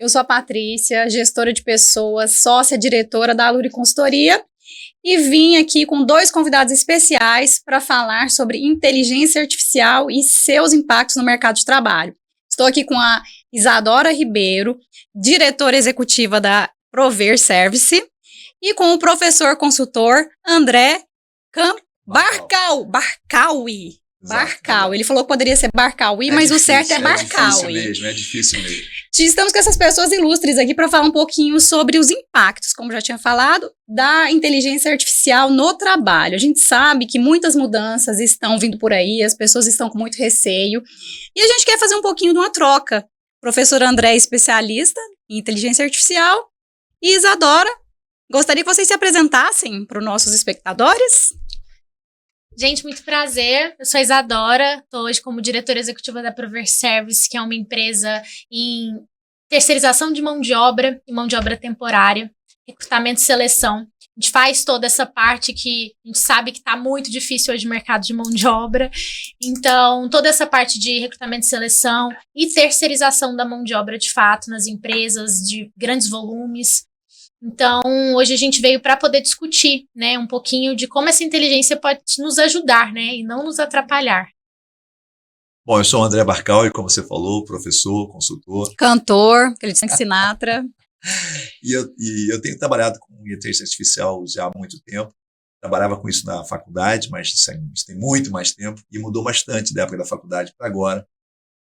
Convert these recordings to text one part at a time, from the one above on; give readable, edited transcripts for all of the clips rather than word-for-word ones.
Eu sou a Patrícia, gestora de pessoas, sócia diretora da Aluri Consultoria, e vim aqui com 2 convidados especiais para falar sobre inteligência artificial e seus impactos no mercado de trabalho. Estou aqui com a Isadora Ribeiro, diretora executiva da Prover Service, e com o professor consultor André Barcaui. Ele falou que poderia ser Barcaui, mas difícil, o certo é Barcaui. É difícil mesmo. Estamos com essas pessoas ilustres aqui para falar um pouquinho sobre os impactos, como já tinha falado, da inteligência artificial no trabalho. A gente sabe que muitas mudanças estão vindo por aí, as pessoas estão com muito receio, e a gente quer fazer um pouquinho de uma troca. O professor André é especialista em inteligência artificial, e Isadora, gostaria que vocês se apresentassem para os nossos espectadores. Gente, muito prazer. Eu sou a Isadora, estou hoje como diretora executiva da Prover Service, que é uma empresa em terceirização de mão de obra e mão de obra temporária, recrutamento e seleção. A gente faz toda essa parte que a gente sabe que está muito difícil hoje no mercado de mão de obra. Então, toda essa parte de recrutamento e seleção e terceirização da mão de obra de fato nas empresas de grandes volumes. Então, hoje a gente veio para poder discutir, né, um pouquinho de como essa inteligência pode nos ajudar, né, e não nos atrapalhar. Bom, eu sou o André Barcaui, como você falou, professor, consultor. Cantor, aquele de Frank Sinatra. e eu tenho trabalhado com inteligência artificial já há muito tempo. Trabalhava com isso na faculdade, mas isso tem muito mais tempo e mudou bastante da época da faculdade para agora.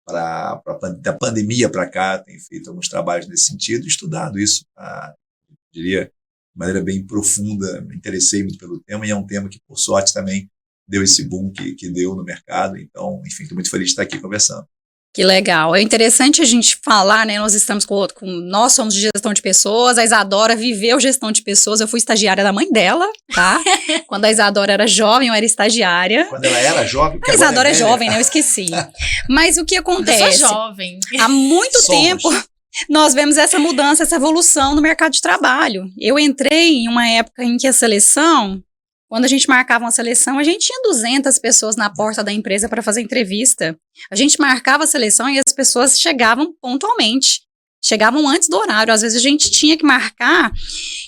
Da pandemia para cá, tenho feito alguns trabalhos nesse sentido, estudado isso, diria, de maneira bem profunda, me interessei muito pelo tema, e é um tema que, por sorte, também deu esse boom que deu no mercado. Então, enfim, estou muito feliz de estar aqui conversando. Que legal. É interessante a gente falar, né, nós somos de gestão de pessoas, a Isadora viveu gestão de pessoas, eu fui estagiária da mãe dela, tá? Quando a Isadora era jovem, eu era estagiária. Quando ela era jovem? A Isadora é jovem, né, eu esqueci. Mas o que acontece? Eu sou jovem. Há muito tempo nós vemos essa mudança, essa evolução no mercado de trabalho. Eu entrei em uma época em que a seleção, quando a gente marcava uma seleção, a gente tinha 200 pessoas na porta da empresa para fazer entrevista. A gente marcava a seleção e as pessoas chegavam pontualmente, chegavam antes do horário. Às vezes a gente tinha que marcar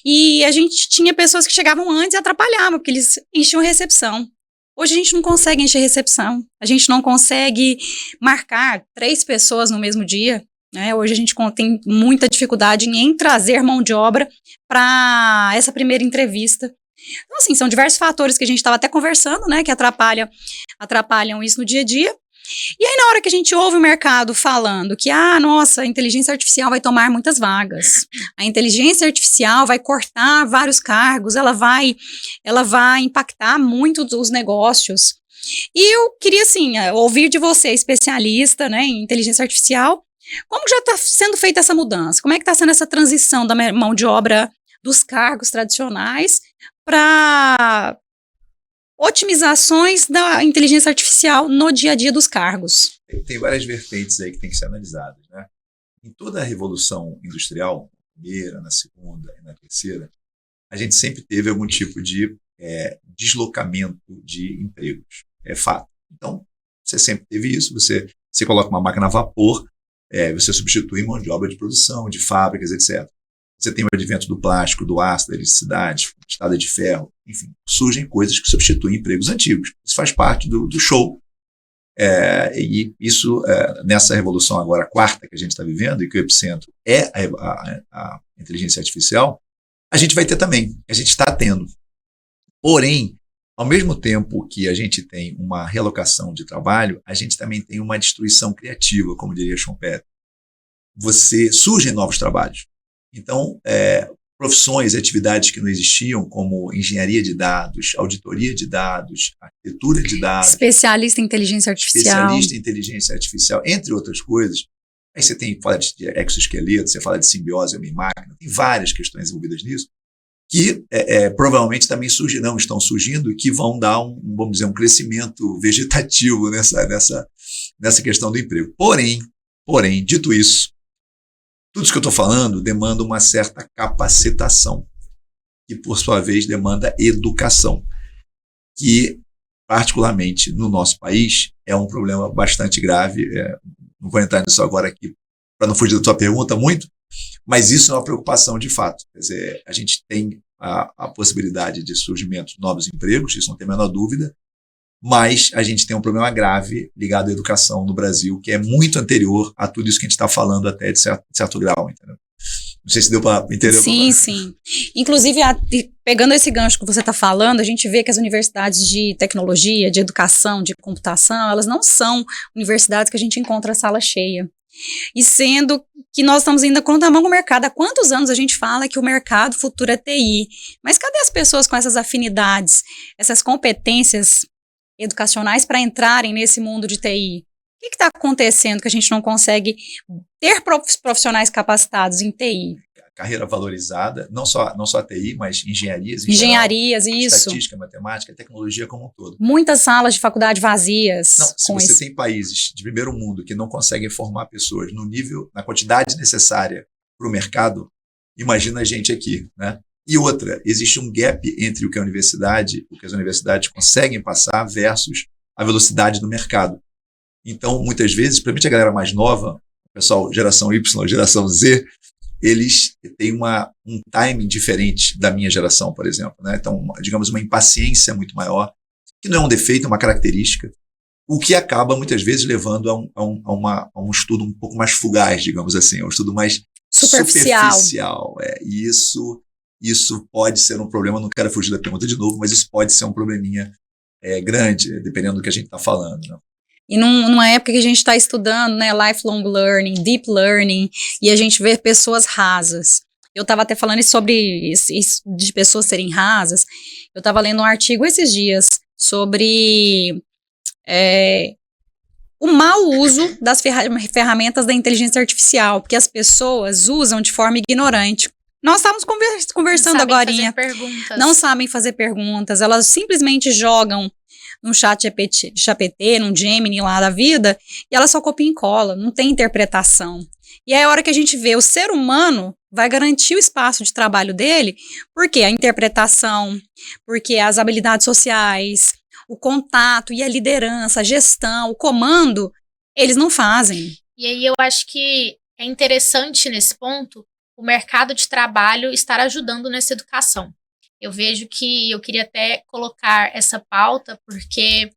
e a gente tinha pessoas que chegavam antes e atrapalhavam, porque eles enchiam recepção. Hoje a gente não consegue encher recepção, a gente não consegue marcar 3 pessoas no mesmo dia. Hoje a gente tem muita dificuldade em trazer mão de obra para essa primeira entrevista. Então, assim, são diversos fatores que a gente estava até conversando, né, que atrapalham isso no dia a dia. E aí, na hora que a gente ouve o mercado falando que, nossa, a inteligência artificial vai tomar muitas vagas, a inteligência artificial vai cortar vários cargos, ela vai impactar muito os negócios. E eu queria, assim, ouvir de você, especialista, né, em inteligência artificial, como já está sendo feita essa mudança? Como é que está sendo essa transição da mão de obra dos cargos tradicionais para otimizações da inteligência artificial no dia a dia dos cargos? Tem várias vertentes aí que tem que ser analisadas, né? Em toda a revolução industrial, na primeira, na segunda e na terceira, a gente sempre teve algum tipo de deslocamento de empregos. É fato. Então, você sempre teve isso, você coloca uma máquina a vapor, você substitui mão de obra de produção, de fábricas, etc. Você tem o advento do plástico, do aço, da eletricidade, estrada de ferro, enfim, surgem coisas que substituem empregos antigos. Isso faz parte do show. E isso, nessa revolução agora quarta que a gente está vivendo, e que o epicentro é a inteligência artificial, a gente vai ter também, a gente está tendo. Porém, ao mesmo tempo que a gente tem uma realocação de trabalho, a gente também tem uma destruição criativa, como diria Schumpeter. Surgem novos trabalhos. Então, profissões e atividades que não existiam, como engenharia de dados, auditoria de dados, arquitetura de dados. Especialista em inteligência artificial. Entre outras coisas. Aí você fala de exoesqueleto, você fala de simbiose homem-máquina, tem várias questões envolvidas nisso, que provavelmente também estão surgindo e que vão dar vamos dizer, um crescimento vegetativo nessa questão do emprego. Porém, dito isso, tudo isso que eu estou falando demanda uma certa capacitação, que por sua vez demanda educação, que particularmente no nosso país é um problema bastante grave. Não vou entrar nisso agora aqui para não fugir da tua pergunta muito, Mas isso é uma preocupação de fato. Quer dizer, a gente tem a possibilidade de surgimento de novos empregos, isso não tem a menor dúvida, mas a gente tem um problema grave ligado à educação no Brasil, que é muito anterior a tudo isso que a gente está falando até de certo grau, entendeu? Não sei se deu para entender. Sim. Inclusive, pegando esse gancho que você está falando, a gente vê que as universidades de tecnologia, de educação, de computação, elas não são universidades que a gente encontra a sala cheia. E sendo que nós estamos ainda com a mão com o mercado. Há quantos anos a gente fala que o mercado futuro é TI? Mas cadê as pessoas com essas afinidades, essas competências educacionais para entrarem nesse mundo de TI? O que está acontecendo que a gente não consegue ter profissionais capacitados em TI? Carreira valorizada, não só a TI, mas engenharias. Engenharias, geral, isso. Estatística, matemática, tecnologia como um todo. Muitas salas de faculdade vazias. Não, se você tem países de primeiro mundo que não conseguem formar pessoas no nível, na quantidade necessária para o mercado, imagina a gente aqui, né? E outra, existe um gap entre o que as universidades conseguem passar versus a velocidade do mercado. Então, muitas vezes, principalmente a galera mais nova, o pessoal geração Y, geração Z, eles têm um timing diferente da minha geração, por exemplo, né? Então, digamos, uma impaciência muito maior, que não é um defeito, é uma característica, o que acaba, muitas vezes, levando a um estudo um pouco mais fugaz, digamos assim, um estudo mais superficial. E isso pode ser um problema, não quero fugir da pergunta de novo, mas isso pode ser um probleminha grande, dependendo do que a gente está falando, né? E numa época que a gente está estudando, né, lifelong learning, deep learning, e a gente vê pessoas rasas. Eu estava até falando sobre isso de pessoas serem rasas. Eu estava lendo um artigo esses dias sobre o mau uso das ferramentas da inteligência artificial, porque as pessoas usam de forma ignorante. Nós estávamos conversando agora. Não sabem fazer perguntas, elas simplesmente jogam num chat GPT, num Gemini lá da vida, e ela só copia e cola, não tem interpretação. E é a hora que a gente vê o ser humano vai garantir o espaço de trabalho dele, porque a interpretação, porque as habilidades sociais, o contato e a liderança, a gestão, o comando, eles não fazem. E aí eu acho que é interessante nesse ponto o mercado de trabalho estar ajudando nessa educação. Eu vejo que eu queria até colocar essa pauta, porque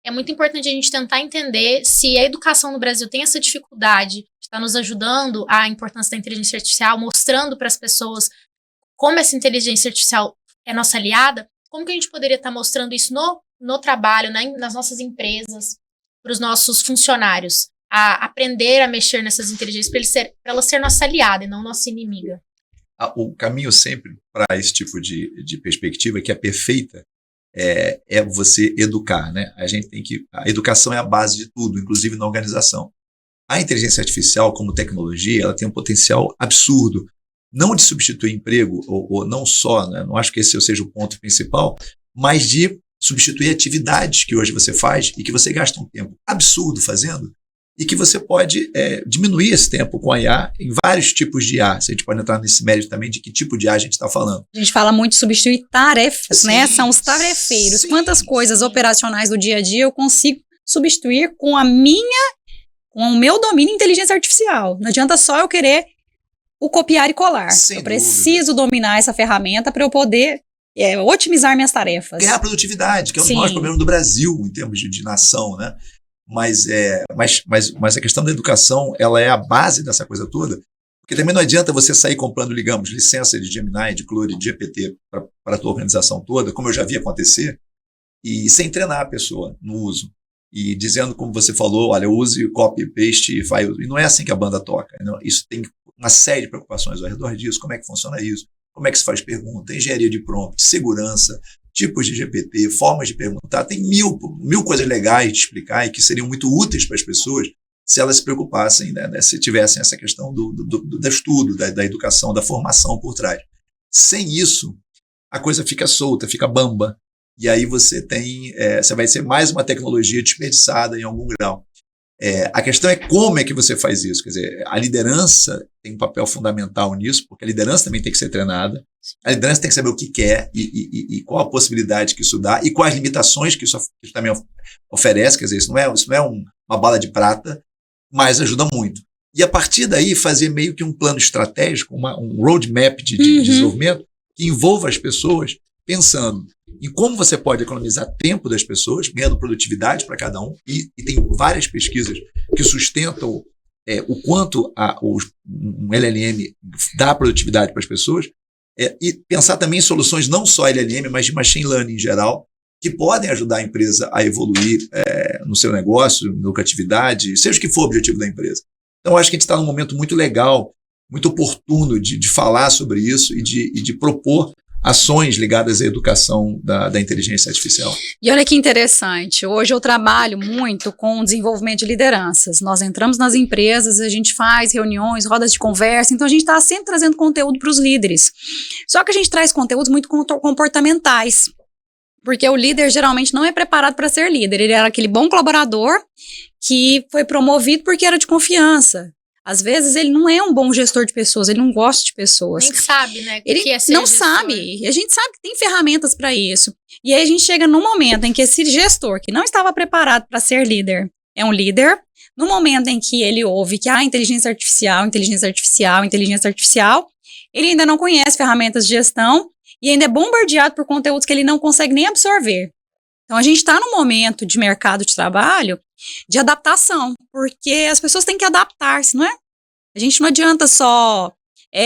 é muito importante a gente tentar entender se a educação no Brasil tem essa dificuldade de estar nos ajudando a importância da inteligência artificial, mostrando para as pessoas como essa inteligência artificial é nossa aliada, como que a gente poderia estar mostrando isso no trabalho, nas nossas empresas, para os nossos funcionários, a aprender a mexer nessas inteligências para ela ser nossa aliada e não nossa inimiga. O caminho sempre para esse tipo de perspectiva, que é perfeita, é você educar, né? A educação é a base de tudo, inclusive na organização. A inteligência artificial, como tecnologia, ela tem um potencial absurdo, não de substituir emprego, ou não só, né? Não acho que esse seja o ponto principal, mas de substituir atividades que hoje você faz e que você gasta um tempo absurdo fazendo, e que você pode diminuir esse tempo com a IA em vários tipos de IA. A gente pode entrar nesse mérito também de que tipo de IA a gente está falando. A gente fala muito de substituir tarefas, sim, né? São os tarefeiros. Sim, quantas coisas operacionais do dia a dia eu consigo substituir com o meu domínio em inteligência artificial. Não adianta só eu querer o copiar e colar. Sem eu preciso dominar essa ferramenta para eu poder otimizar minhas tarefas. Ganhar produtividade, que é um dos maiores problemas do Brasil em termos de nação, né? Mas a questão da educação, ela é a base dessa coisa toda, porque também não adianta você sair comprando, digamos, licença de Gemini, de Claude, de GPT para a tua organização toda, como eu já vi acontecer, e sem treinar a pessoa no uso. E dizendo, como você falou, olha, use copy, paste, file. E não é assim que a banda toca. Não? Isso tem uma série de preocupações ao redor disso. Como é que funciona isso? Como é que se faz pergunta? Engenharia de prompt, segurança, tipos de GPT, formas de perguntar. Tem mil coisas legais de explicar e que seriam muito úteis para as pessoas se elas se preocupassem, né, se tivessem essa questão do estudo, da educação, da formação por trás. Sem isso, a coisa fica solta, fica bamba. E aí você vai ser mais uma tecnologia desperdiçada em algum grau. A questão é como é que você faz isso. Quer dizer, a liderança tem um papel fundamental nisso, porque a liderança também tem que ser treinada. A liderança tem que saber o que quer e qual a possibilidade que isso dá e quais limitações que isso também oferece. Quer dizer, isso não é uma bala de prata, mas ajuda muito. E a partir daí fazer meio que um plano estratégico, um roadmap de desenvolvimento que envolva as pessoas pensando em como você pode economizar tempo das pessoas, ganhando produtividade para cada um, e tem várias pesquisas que sustentam o quanto um LLM dá produtividade para as pessoas, e pensar também em soluções não só LLM, mas de machine learning em geral, que podem ajudar a empresa a evoluir no seu negócio, na lucratividade, seja o que for o objetivo da empresa. Então, acho que a gente está num momento muito legal, muito oportuno de falar sobre isso e de propor ações ligadas à educação da inteligência artificial. E olha que interessante, hoje eu trabalho muito com o desenvolvimento de lideranças. Nós entramos nas empresas, a gente faz reuniões, rodas de conversa, então a gente está sempre trazendo conteúdo para os líderes. Só que a gente traz conteúdos muito comportamentais, porque o líder geralmente não é preparado para ser líder, ele era aquele bom colaborador que foi promovido porque era de confiança. Às vezes ele não é um bom gestor de pessoas, ele não gosta de pessoas. Nem sabe, né? Ele que é ser não gestor. sabe. A gente sabe que tem ferramentas para isso. E aí a gente chega num momento em que esse gestor, que não estava preparado para ser líder, é um líder. No momento em que ele ouve que há inteligência artificial, ele ainda não conhece ferramentas de gestão e ainda é bombardeado por conteúdos que ele não consegue nem absorver. Então a gente está num momento de mercado de trabalho de adaptação, porque as pessoas têm que adaptar-se, não é? A gente não adianta só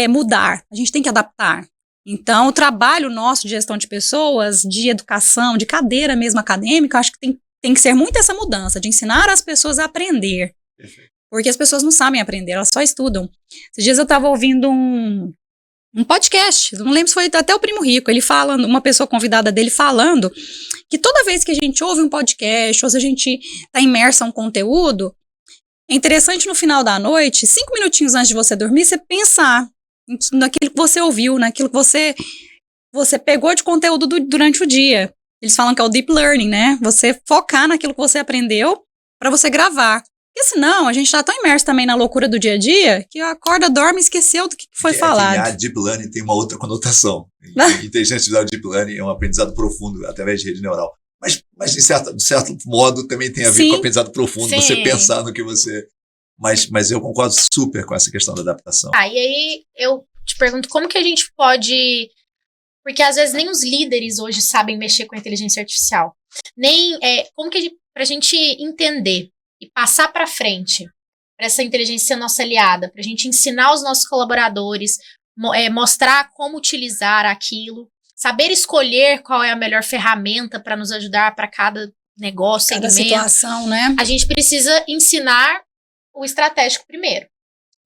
mudar, a gente tem que adaptar. Então, o trabalho nosso de gestão de pessoas, de educação, de cadeira mesmo acadêmica, acho que tem que ser muito essa mudança, de ensinar as pessoas a aprender. Perfeito. Porque as pessoas não sabem aprender, elas só estudam. Esses dias eu estava ouvindo um podcast, não lembro se foi até o Primo Rico, ele falando, uma pessoa convidada dele falando que toda vez que a gente ouve um podcast, ou se a gente está imerso a um conteúdo, é interessante no final da noite, 5 minutinhos antes de você dormir, você pensar naquilo que você ouviu, naquilo que você pegou de conteúdo durante o dia. Eles falam que é o deep learning, né? Você focar naquilo que você aprendeu para você gravar. Porque senão, a gente está tão imerso também na loucura do dia a dia, que acorda, dorme e esqueceu do que foi falado. A deep learning tem uma outra conotação. Inteligência artificial deep learning é um aprendizado profundo através de rede neural. Mas de certo modo, também tem a ver com o aprendizado profundo, sim. Você pensar no que você... Mas eu concordo super com essa questão da adaptação. E aí eu te pergunto, como que a gente pode... Porque às vezes nem os líderes hoje sabem mexer com a inteligência artificial. Como que pra gente entender e passar para frente, para essa inteligência ser nossa aliada, para a gente ensinar os nossos colaboradores, mostrar como utilizar aquilo, saber escolher qual é a melhor ferramenta para nos ajudar para cada negócio, cada segmento. Situação, né? A gente precisa ensinar o estratégico primeiro.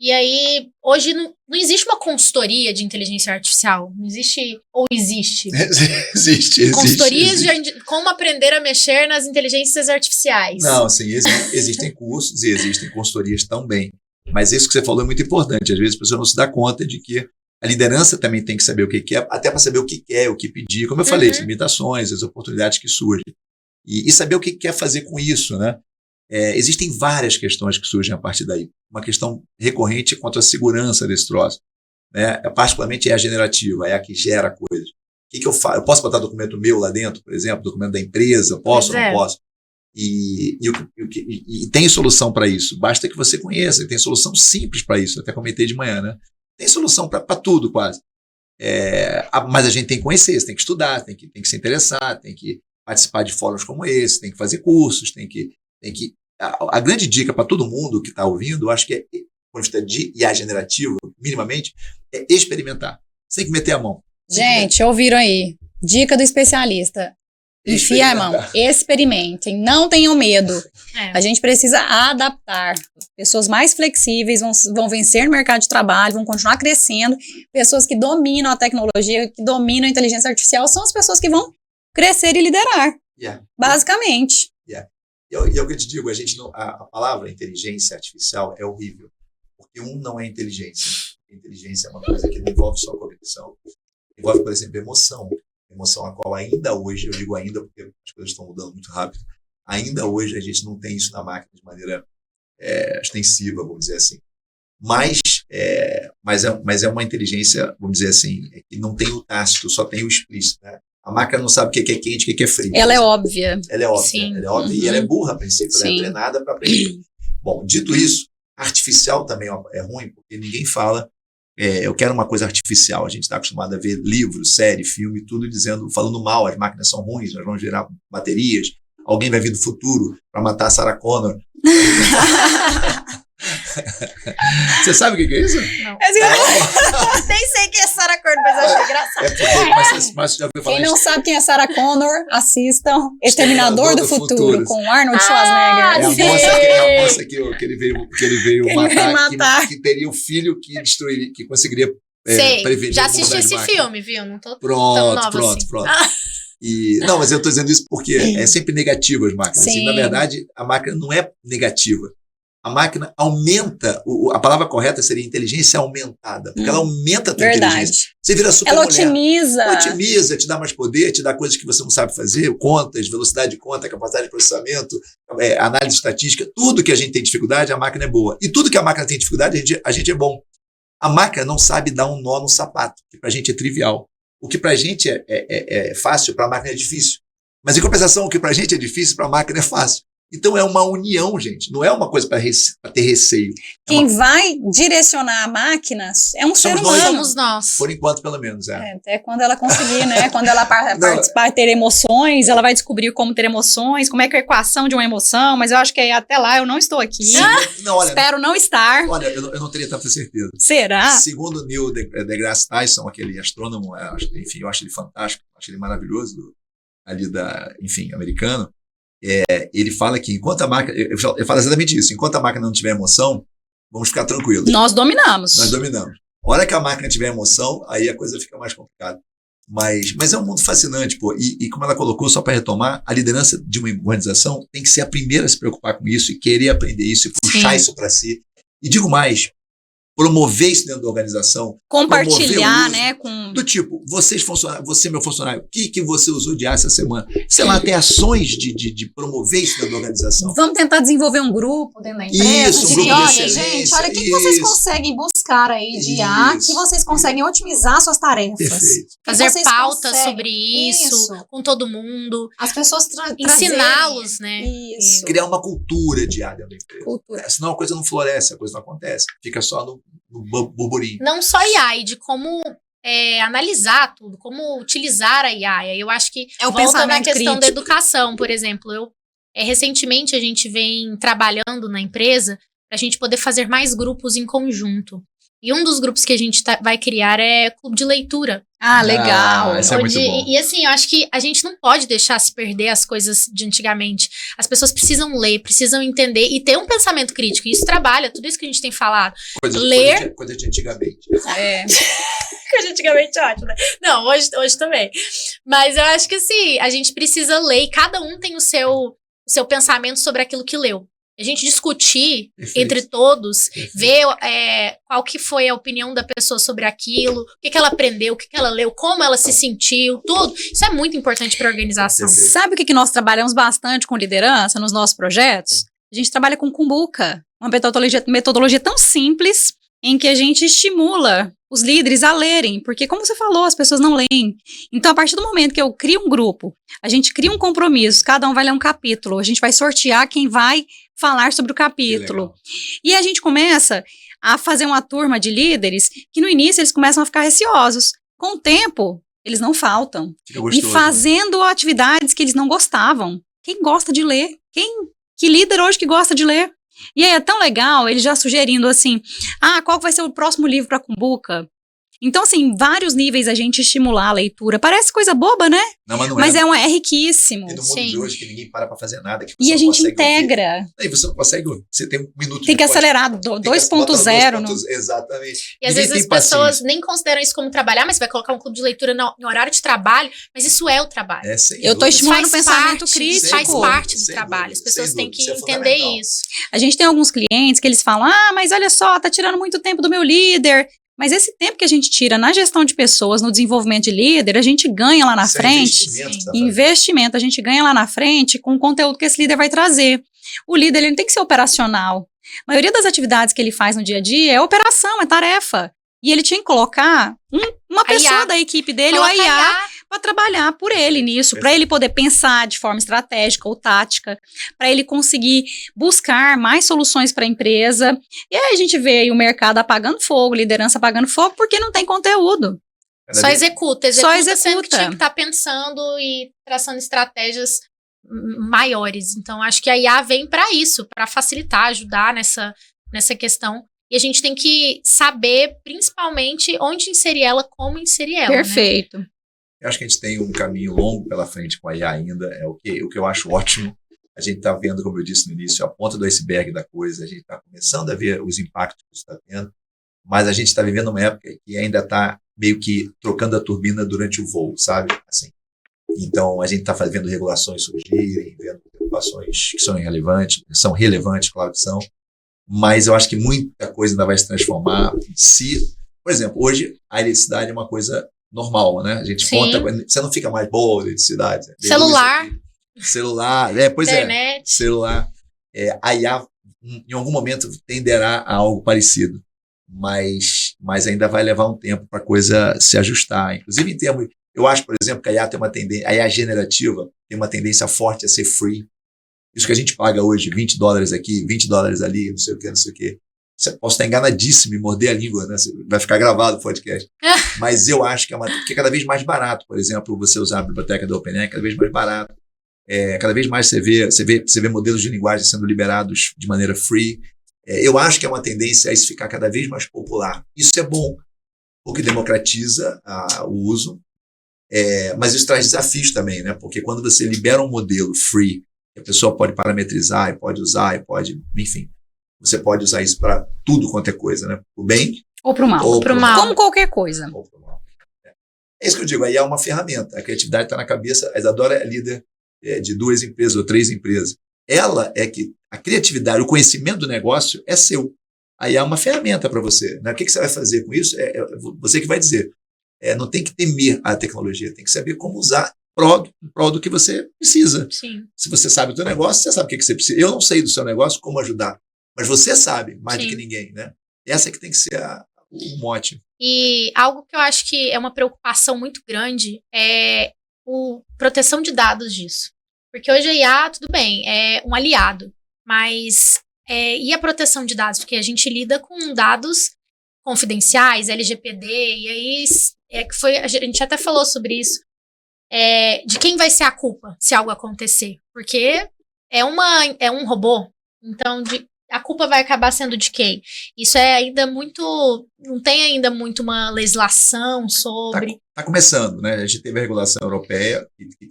E aí, hoje não existe uma consultoria de inteligência artificial. Não existe, ou existe? Existe. Consultorias de como aprender a mexer nas inteligências artificiais. Não, sim, existem cursos e existem consultorias também. Mas isso que você falou é muito importante. Às vezes a pessoa não se dá conta de que a liderança também tem que saber o que quer, até para saber o que quer, o que pedir. Como eu falei, as limitações, as oportunidades que surgem. E saber o que quer fazer com isso, né? Existem várias questões que surgem a partir daí. Uma questão recorrente quanto à segurança desse troço, né? Particularmente é a generativa, é a que gera coisas. O que eu faço? Eu posso botar documento meu lá dentro, por exemplo, documento da empresa, posso ou não posso? E tem solução para isso, basta que você conheça, tem solução simples para isso, até comentei de manhã, né? Tem solução para tudo quase. Mas a gente tem que conhecer, você tem que estudar, tem que se interessar, tem que participar de fóruns como esse, tem que fazer cursos, a grande dica para todo mundo que está ouvindo, eu acho que quando está de IA generativo, minimamente, é experimentar. Você tem que meter a mão. Gente, ouviram aí? Dica do especialista. Enfia a mão. Experimentem. Não tenham medo. A gente precisa adaptar. Pessoas mais flexíveis vão vencer no mercado de trabalho, vão continuar crescendo. Pessoas que dominam a tecnologia, que dominam a inteligência artificial, são as pessoas que vão crescer e liderar. Basicamente. E é o que eu te digo, a palavra inteligência artificial é horrível, porque não é inteligência. Inteligência é uma coisa que não envolve só cognição, envolve, por exemplo, emoção a qual ainda hoje, eu digo ainda porque as coisas estão mudando muito rápido, ainda hoje a gente não tem isso na máquina de maneira extensiva, vamos dizer assim. Mas é uma inteligência, vamos dizer assim, que não tem o tácito, só tem o explícito, né? A máquina não sabe o que é quente, o que é frio. Ela é óbvia. Ela é óbvia. Sim. Ela é óbvia e ela é burra a princípio. Ela é treinada para aprender. Bom, dito isso, Artificial também é ruim, porque ninguém fala, eu quero uma coisa artificial. A gente está acostumado a ver livro, série, filme, tudo falando mal, as máquinas são ruins, nós vamos gerar baterias, alguém vai vir do futuro para matar a Sarah Connor. Você sabe o que é isso? Não. Nem sei quem é Sarah Connor, mas eu achei engraçado. Mas já ouviu falar Quem não sabe quem é Sarah Connor, assistam Exterminador do Futuro, com Arnold Schwarzenegger. É a moça que ele veio matar. Que teria um filho que destruiria, que conseguiria prevenir. Já assisti esse filme, viu? Não tô tão nova Pronto. assim. Não, mas eu estou dizendo isso porque é sempre negativo as máquinas. Assim, na verdade, a máquina não é negativa. A máquina aumenta, a palavra correta seria inteligência aumentada, porque ela aumenta a tua inteligência. Você vira super Ela mulher. Otimiza, te dá mais poder, te dá coisas que você não sabe fazer, contas, velocidade de conta, capacidade de processamento, análise estatística, tudo que a gente tem dificuldade, a máquina é boa. E tudo que a máquina tem dificuldade, a gente é bom. A máquina não sabe dar um nó no sapato, que pra gente é trivial. O que pra gente é fácil, pra máquina é difícil. Mas em compensação, o que pra gente é difícil, pra máquina é fácil. Então é uma união, gente. Não é uma coisa para ter receio. Quem vai direcionar a máquina é um ser humano. Somos nós. Por enquanto, pelo menos. Até quando ela conseguir, né? Quando ela participar, ter emoções, ela vai descobrir como ter emoções, como é que é a equação de uma emoção, mas eu acho que até lá eu não estou aqui. Olha, espero não estar. Olha, eu não teria tanta certeza. Será? Segundo Neil deGrasse Tyson, aquele astrônomo, enfim, eu acho ele fantástico, acho ele maravilhoso, americano. Ele fala que enquanto a máquina, ele fala exatamente isso, enquanto a máquina não tiver emoção, vamos ficar tranquilos. Nós dominamos. A hora que a máquina tiver emoção, aí a coisa fica mais complicada. Mas é um mundo fascinante, pô. E como ela colocou, só para retomar, a liderança de uma organização tem que ser a primeira a se preocupar com isso e querer aprender isso e puxar isso para si. E digo mais, promover isso dentro da organização. Compartilhar, né? Do tipo, você meu funcionário, o que você usou de essa semana? Sei lá, ter ações de promover isso dentro da organização. Vamos tentar desenvolver um grupo dentro da empresa. Isso, um grupo de olha, gente, olha o que vocês conseguem buscar aí de IA, que vocês conseguem otimizar suas tarefas. Perfeito. Fazer pautas sobre isso, com todo mundo. As pessoas ensiná-los, né? Isso. Criar uma cultura de IA dentro da empresa. Cultura. Senão a coisa não floresce, a coisa não acontece. Fica só no burburinho. Não só IA, e de como analisar tudo, como utilizar a IA. Eu acho que volta na questão da educação, por exemplo. Recentemente a gente vem trabalhando na empresa para a gente poder fazer mais grupos em conjunto. E um dos grupos que a gente vai criar é clube de leitura. Ah, legal. Isso é muito bom. E assim, eu acho que a gente não pode deixar se perder as coisas de antigamente. As pessoas precisam ler, precisam entender e ter um pensamento crítico. E isso trabalha, tudo isso que a gente tem falado. Coisa de antigamente. Coisa de antigamente, ótimo, né? Não, hoje também. Mas eu acho que assim, a gente precisa ler e cada um tem o seu pensamento sobre aquilo que leu. A gente discutir entre todos, ver qual que foi a opinião da pessoa sobre aquilo, o que ela aprendeu, o que ela leu, como ela se sentiu, tudo. Isso é muito importante para a organização. Sabe o que nós trabalhamos bastante com liderança nos nossos projetos? A gente trabalha com Kumbuka, uma metodologia tão simples em que a gente estimula os líderes a lerem, porque como você falou, as pessoas não leem. Então, a partir do momento que eu crio um grupo, a gente cria um compromisso, cada um vai ler um capítulo, a gente vai sortear quem vai falar sobre o capítulo. E a gente começa a fazer uma turma de líderes que no início eles começam a ficar receosos. Com o tempo, eles não faltam. Gostoso, e fazendo atividades que eles não gostavam. Quem gosta de ler? Que líder hoje que gosta de ler? E aí é tão legal, ele já sugerindo assim, qual vai ser o próximo livro para Kumbuka? Então, assim, em vários níveis a gente estimular a leitura. Parece coisa boba, né? Não, mas é riquíssimo. E no mundo de hoje que ninguém para fazer nada. E a gente integra. Aí você não consegue, você tem um minuto. Tem que acelerar, 2.0. Exatamente. E às vezes as pessoas nem consideram isso como trabalhar, mas você vai colocar um clube de leitura no horário de trabalho, mas isso é o trabalho. Eu estou estimulando o pensamento crítico. Faz parte do trabalho. As pessoas têm que entender isso. A gente tem alguns clientes que eles falam, mas olha só, tá tirando muito tempo do meu líder. Mas esse tempo que a gente tira na gestão de pessoas, no desenvolvimento de líder, a gente ganha lá na frente. Investimento, a gente ganha lá na frente com o conteúdo que esse líder vai trazer. O líder, ele não tem que ser operacional. A maioria das atividades que ele faz no dia a dia é operação, é tarefa. E ele tinha que colocar uma pessoa da equipe dele, ou a IA, para trabalhar por ele nisso, para ele poder pensar de forma estratégica ou tática, para ele conseguir buscar mais soluções para a empresa. E aí a gente vê aí o mercado apagando fogo, liderança apagando fogo, porque não tem conteúdo. Só executa Só sendo que tinha executa. que estar pensando e traçando estratégias maiores. Então, acho que a IA vem para isso, para facilitar, ajudar nessa questão. E a gente tem que saber, principalmente, onde inserir ela, como inserir ela. Perfeito. Né? Eu acho que a gente tem um caminho longo pela frente com a IA ainda, o que eu acho ótimo. A gente está vendo, como eu disse no início, a ponta do iceberg da coisa, a gente está começando a ver os impactos que isso está tendo, mas a gente está vivendo uma época que ainda está meio que trocando a turbina durante o voo, sabe? Assim. Então, a gente está vendo regulações surgirem, vendo preocupações que são relevantes, claro que são, mas eu acho que muita coisa ainda vai se transformar por exemplo, hoje a eletricidade é uma coisa normal, né? A gente conta, você não fica mais boa a eletricidade. Celular, pois internet. Celular. A IA, em algum momento, tenderá a algo parecido, mas ainda vai levar um tempo para a coisa se ajustar. Inclusive, em termos, eu acho, por exemplo, que a IA tem uma tendência, a IA generativa tem uma tendência forte a ser free. Isso que a gente paga hoje, $20 aqui, $20 ali, não sei o quê. Posso estar enganadíssimo e morder a língua, né? Vai ficar gravado o podcast. Mas eu acho que é cada vez mais barato, por exemplo, você usar a biblioteca da OpenAI, cada vez mais barato. Cada vez mais você vê modelos de linguagem sendo liberados de maneira free. Eu acho que é uma tendência a isso ficar cada vez mais popular. Isso é bom, porque democratiza o uso, mas isso traz desafios também, né? Porque quando você libera um modelo free, a pessoa pode parametrizar, e pode usar, enfim, você pode usar isso para tudo quanto é coisa, né? Para o bem ou para o mal. Como qualquer coisa. Ou pro mal. É isso que eu digo, aí é uma ferramenta. A criatividade está na cabeça. A Isadora é líder de 2 empresas ou 3 empresas. Ela é que a criatividade, o conhecimento do negócio é seu. Aí é uma ferramenta para você. Né? O que você vai fazer com isso? Você que vai dizer. Não tem que temer a tecnologia, tem que saber como usar em prol do que você precisa. Sim. Se você sabe do seu negócio, você sabe o que você precisa. Eu não sei do seu negócio como ajudar, mas você sabe mais do que ninguém. Né? Essa é que tem que ser o mote. E algo que eu acho que é uma preocupação muito grande é a proteção de dados disso. Porque hoje a IA, tudo bem, é um aliado, mas e a proteção de dados? Porque a gente lida com dados confidenciais, LGPD, e aí a gente até falou sobre isso, de quem vai ser a culpa se algo acontecer. Porque é um robô, então a culpa vai acabar sendo de quem? Isso é ainda não tem ainda muito uma legislação sobre... Está começando, né? A gente teve a regulação europeia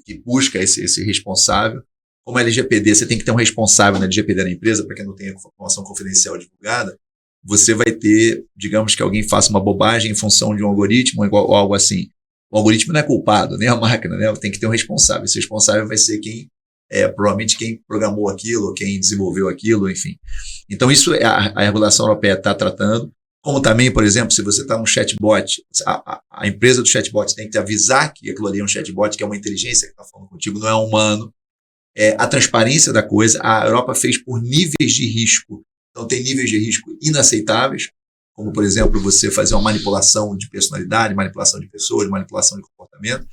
que busca esse responsável. Como a LGPD, você tem que ter um responsável na LGPD da empresa, para que não tenha informação confidencial divulgada. Você vai ter, digamos que alguém faça uma bobagem em função de um algoritmo ou algo assim. O algoritmo não é culpado, nem a máquina, né? Tem que ter um responsável. Esse responsável vai ser provavelmente quem programou aquilo, quem desenvolveu aquilo, enfim. Então, isso a regulação europeia está tratando. Como também, por exemplo, se você está num chatbot, a empresa do chatbot tem que te avisar que aquilo ali é um chatbot, que é uma inteligência que está falando contigo, não é um humano. A transparência da coisa, a Europa fez por níveis de risco. Então, tem níveis de risco inaceitáveis, como, por exemplo, você fazer uma manipulação de personalidade, manipulação de pessoas, manipulação de comportamento,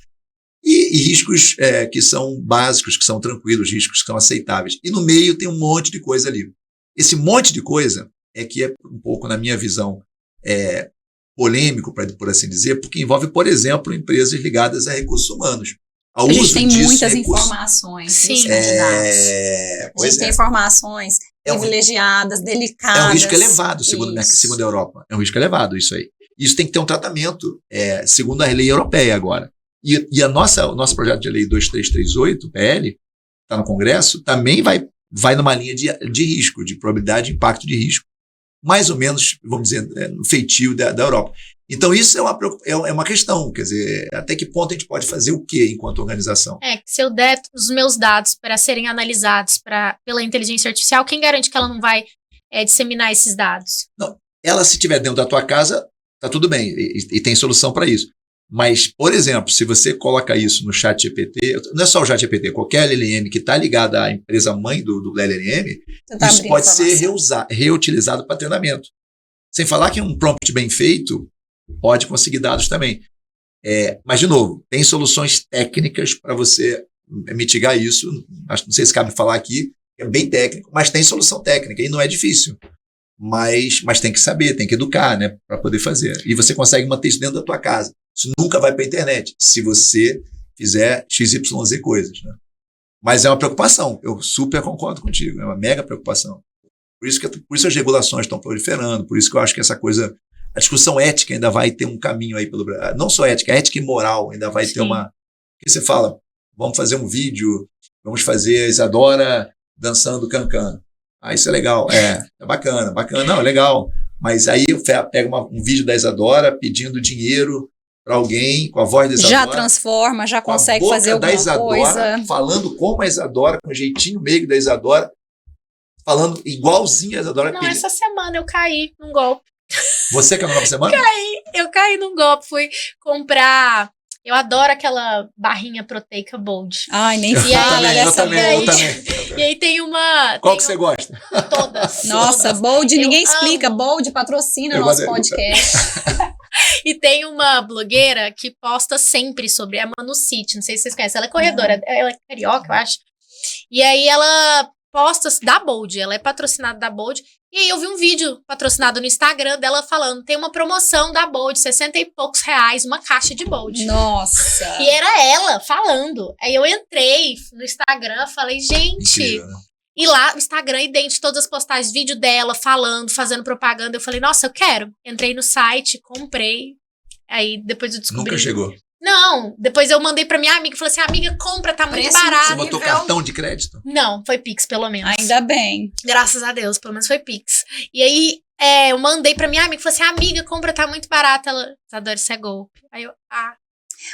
e riscos que são básicos, que são tranquilos, riscos que são aceitáveis. E no meio tem um monte de coisa ali. Esse monte de coisa que é um pouco, na minha visão, polêmico, por assim dizer, porque envolve, por exemplo, empresas ligadas a recursos humanos. A gente tem muitas informações. Sim. A gente tem informações privilegiadas, delicadas. É um risco elevado, segundo a Europa. É um risco elevado isso aí. Isso tem que ter um tratamento, segundo a lei europeia agora. E o nosso projeto de lei 2338, PL, está no Congresso, também vai numa linha de risco, de probabilidade de impacto de risco, mais ou menos, vamos dizer, no feitio da Europa. Então, isso é uma questão, quer dizer, até que ponto a gente pode fazer o quê enquanto organização? Se eu der os meus dados para serem analisados pela inteligência artificial, quem garante que ela não vai disseminar esses dados? Não, ela, se estiver dentro da tua casa, tá tudo bem, e tem solução para isso. Mas, por exemplo, se você coloca isso no ChatGPT, não é só o ChatGPT, qualquer LLM que está ligada à empresa mãe do LLM, isso pode ser reutilizado para treinamento. Sem falar que um prompt bem feito pode conseguir dados também. Mas, de novo, tem soluções técnicas para você mitigar isso. Acho, não sei se cabe falar aqui, é bem técnico, mas tem solução técnica e não é difícil. Mas tem que saber, tem que educar, né, para poder fazer. E você consegue manter isso dentro da tua casa. Isso nunca vai para a internet, se você fizer XYZ coisas, né? Mas é uma preocupação, eu super concordo contigo, é uma mega preocupação. Por isso as regulações estão proliferando, por isso que eu acho que essa coisa, a discussão ética ainda vai ter um caminho aí pelo Brasil. Não só ética e moral ainda vai ter uma... Porque você fala, vamos fazer um vídeo, vamos fazer a Isadora dançando cancan. Isso é legal, é bacana, não, é legal. Mas aí pega um vídeo da Isadora pedindo dinheiro para alguém com a voz da Isadora. Já transforma, já consegue fazer alguma coisa. Falando como a Isadora, com o jeitinho meio da Isadora, falando igualzinho a Isadora. Não, essa semana eu caí num golpe. Você caiu numa semana? Eu caí num golpe, fui comprar... Eu adoro aquela barrinha proteica Bold. Ai, nem fala dessa Bold. Eu também. E aí tem uma... Qual que você gosta? Todas. Nossa, Bold, ninguém explica. Bold patrocina o nosso podcast. E tem uma blogueira que posta sempre sobre a Manu City, não sei se vocês conhecem, ela é corredora, ela é carioca, eu acho. E aí ela posta da Bold, ela é patrocinada da Bold, e aí eu vi um vídeo patrocinado no Instagram dela falando, tem uma promoção da Bold, 60 e poucos reais, uma caixa de Bold. Nossa! E era ela falando. Aí eu entrei no Instagram, falei, gente... Incrível, né? E lá, no Instagram, idêntico, todas as postagens, vídeo dela, falando, fazendo propaganda. Eu falei, nossa, eu quero. Entrei no site, comprei. Aí, depois eu descobri... Nunca chegou. Não, depois eu mandei pra minha amiga. Falei assim, amiga, compra, tá muito barato. Você botou cartão de crédito? Não, foi Pix, pelo menos. Ainda bem. Graças a Deus, pelo menos foi Pix. E aí, eu mandei pra minha amiga. Falei assim, amiga, compra, tá muito barato. Ela, Isadora, isso é golpe. Aí eu,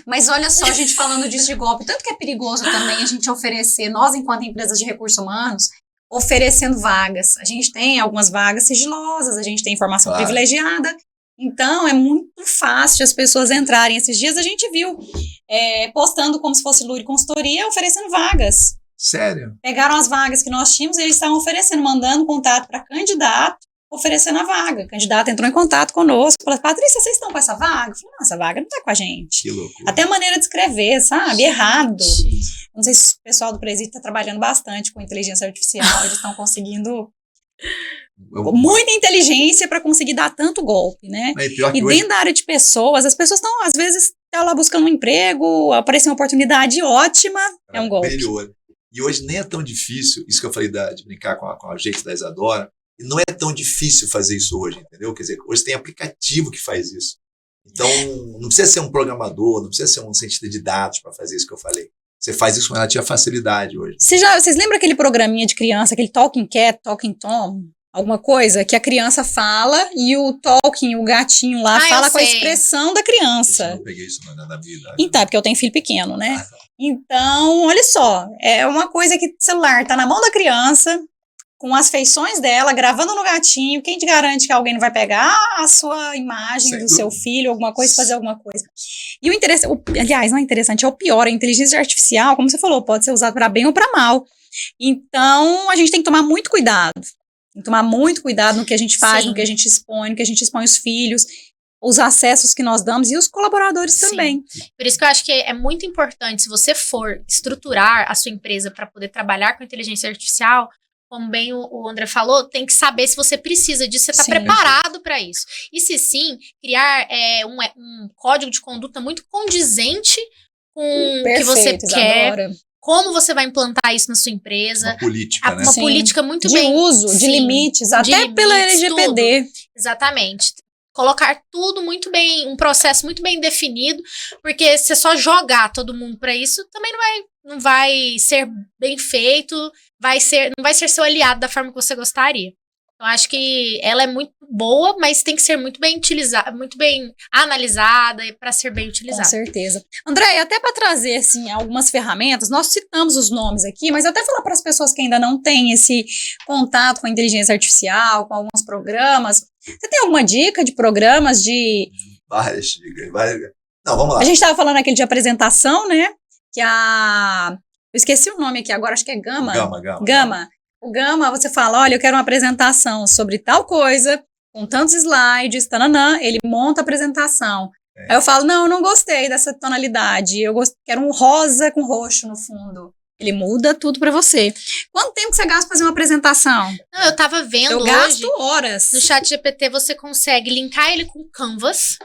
Mas olha só, a gente falando disso de golpe, tanto que é perigoso também a gente oferecer, nós enquanto empresas de recursos humanos, oferecendo vagas. A gente tem algumas vagas sigilosas, a gente tem informação privilegiada, então é muito fácil as pessoas entrarem. Esses dias a gente viu postando como se fosse Luri Consultoria, oferecendo vagas. Sério? Pegaram as vagas que nós tínhamos e eles estavam oferecendo, mandando contato para candidato, oferecendo a vaga. O candidato entrou em contato conosco, falou, Patrícia, vocês estão com essa vaga? Eu falei, não, essa vaga não está com a gente. Que loucura. Até a maneira de escrever, sabe? Errado. Não sei se o pessoal do Presídio está trabalhando bastante com inteligência artificial, eles estão conseguindo muita inteligência para conseguir dar tanto golpe, né? E dentro da área de pessoas, as pessoas estão, às vezes, lá buscando um emprego, aparece uma oportunidade ótima, é um golpe. E hoje nem é tão difícil, isso que eu falei de brincar com a gente da Isadora, não é tão difícil fazer isso hoje, entendeu? Quer dizer, hoje tem aplicativo que faz isso. Então, não precisa ser um programador, não precisa ser um cientista de dados para fazer isso que eu falei. Você faz isso com relativa facilidade hoje. Vocês lembram aquele programinha de criança, aquele Talking Cat, Talking Tom? Alguma coisa que a criança fala e o Talking, o gatinho lá, fala com a expressão da criança. Eu não peguei isso na vida. Então, é porque eu tenho filho pequeno, né? Então, olha só, é uma coisa que o celular tá na mão da criança, com as feições dela, gravando no gatinho, quem te garante que alguém não vai pegar a sua imagem do seu filho, alguma coisa, fazer alguma coisa. E o interessante, aliás, não é interessante, é o pior, a inteligência artificial, como você falou, pode ser usada para bem ou para mal. Então, a gente tem que tomar muito cuidado. Tem que tomar muito cuidado no que a gente faz, no que a gente expõe, no que a gente expõe os filhos, os acessos que nós damos e os colaboradores também. Por isso que eu acho que é muito importante, se você for estruturar a sua empresa para poder trabalhar com inteligência artificial, como bem o André falou, tem que saber se você precisa disso, você está preparado para isso. E se sim, criar um código de conduta muito condizente com o que você quer, como você vai implantar isso na sua empresa. Uma política, né? Uma política muito de bem... uso, de limites, até pela LGPD. Tudo. Exatamente. Colocar tudo muito bem, um processo muito bem definido, porque se só jogar todo mundo para isso, também não vai ser bem feito, não vai ser seu aliado da forma que você gostaria. Então, acho que ela é muito boa, mas tem que ser muito bem utilizada, muito bem analisada para ser bem utilizada. Com certeza. André, até para trazer assim, algumas ferramentas, nós citamos os nomes aqui, mas até falar para as pessoas que ainda não têm esse contato com a inteligência artificial, com alguns programas. Você tem alguma dica de programas de... Várias dicas. Não, vamos lá. A gente estava falando aquele de apresentação, né? Que eu esqueci o nome aqui agora, acho que é Gama. Gama. O Gama, você fala, olha, eu quero uma apresentação sobre tal coisa, com tantos slides, tananã, ele monta a apresentação. Aí eu falo, não, eu não gostei dessa tonalidade, quero um rosa com roxo no fundo. Ele muda tudo pra você. Quanto tempo que você gasta pra fazer uma apresentação? Não, eu tava vendo Eu hoje, gasto horas. no ChatGPT você consegue linkar ele com o Canvas.